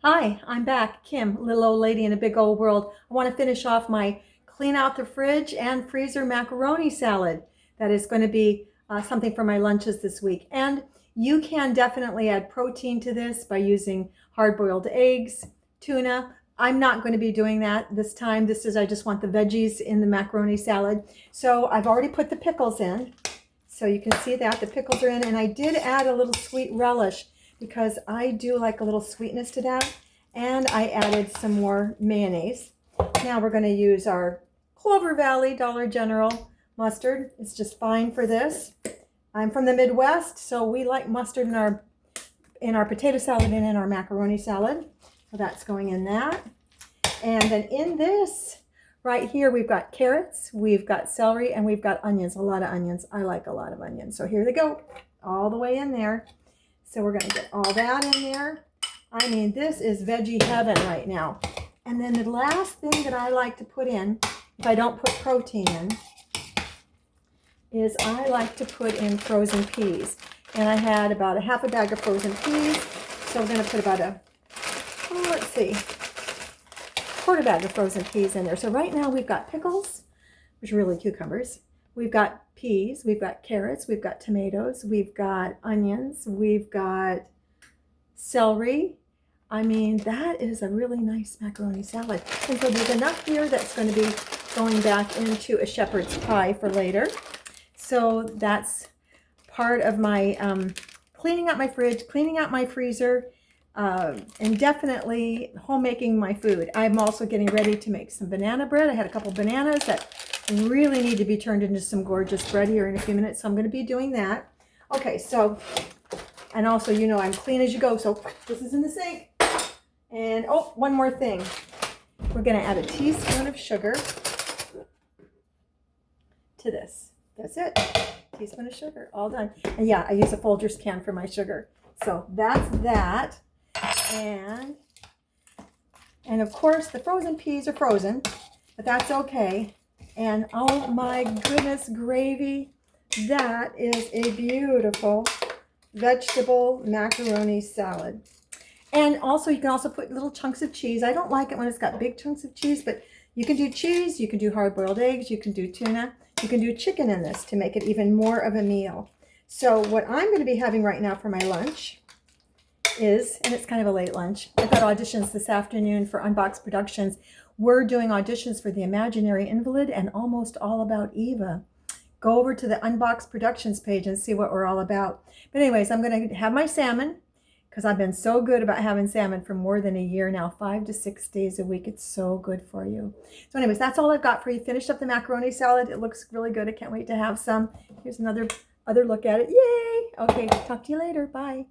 Hi, I'm back. Kim, little old lady in a big old world. I want to finish off my clean out the fridge and freezer macaroni salad. That is going to be something for my lunches this week. And you can definitely add protein to this by using hard-boiled eggs, tuna. I'm not going to be doing that this time. I just want the veggies in the macaroni salad. So I've already put the pickles in. So you can see that the pickles are in, and I did add a little sweet relish because I do like a little sweetness to that. And I added some more mayonnaise. Now we're going to use our Clover Valley Dollar General mustard. It's just fine for this. I'm from the Midwest, so we like mustard in our potato salad and in our macaroni salad. So that's going in that. And then in this right here, we've got carrots, we've got celery, and we've got onions, a lot of onions. I like a lot of onions. So here they go, all the way in there. So we're going to get all that in there. I mean, this is veggie heaven right now. And then the last thing that I like to put in, if I don't put protein in, is I like to put in frozen peas. And I had about a half a bag of frozen peas. So we're going to put about quarter bag of frozen peas in there. So right now we've got pickles, which are really cucumbers. We've got peas, we've got carrots, we've got tomatoes, we've got onions, we've got celery. I mean, that is a really nice macaroni salad. And so there's enough here that's going to be going back into a shepherd's pie for later. So that's part of my cleaning out my fridge, cleaning out my freezer, and definitely homemaking my food. I'm also getting ready to make some banana bread. I had a couple bananas that really need to be turned into some gorgeous bread here in a few minutes, so I'm going to be doing that. Okay, so, and also, you know, I'm clean as you go, so this is in the sink. And, oh, one more thing. We're going to add a teaspoon of sugar to this. That's it. Teaspoon of sugar, all done. And yeah, I use a Folgers can for my sugar. So that's that. And of course, the frozen peas are frozen, but that's okay. And oh my goodness gravy, that is a beautiful vegetable macaroni salad. And also, you can also put little chunks of cheese. I don't like it when it's got big chunks of cheese, but you can do cheese, you can do hard-boiled eggs, you can do tuna, you can do chicken in this to make it even more of a meal. So what I'm going to be having right now for my lunch is, and it's kind of a late lunch, I've got auditions this afternoon for Unbox Productions. We're doing auditions for The Imaginary Invalid and Almost All About Eva. Go over to the Unbox Productions page and see what we're all about. But anyways, I'm going to have my salmon, because I've been so good about having salmon for more than a year now, 5 to 6 days a week. It's so good for you. So anyways, that's all I've got for you. Finished up the macaroni salad. It looks really good. I can't wait to have some. Here's another look at it. Yay! Okay, talk to you later. Bye.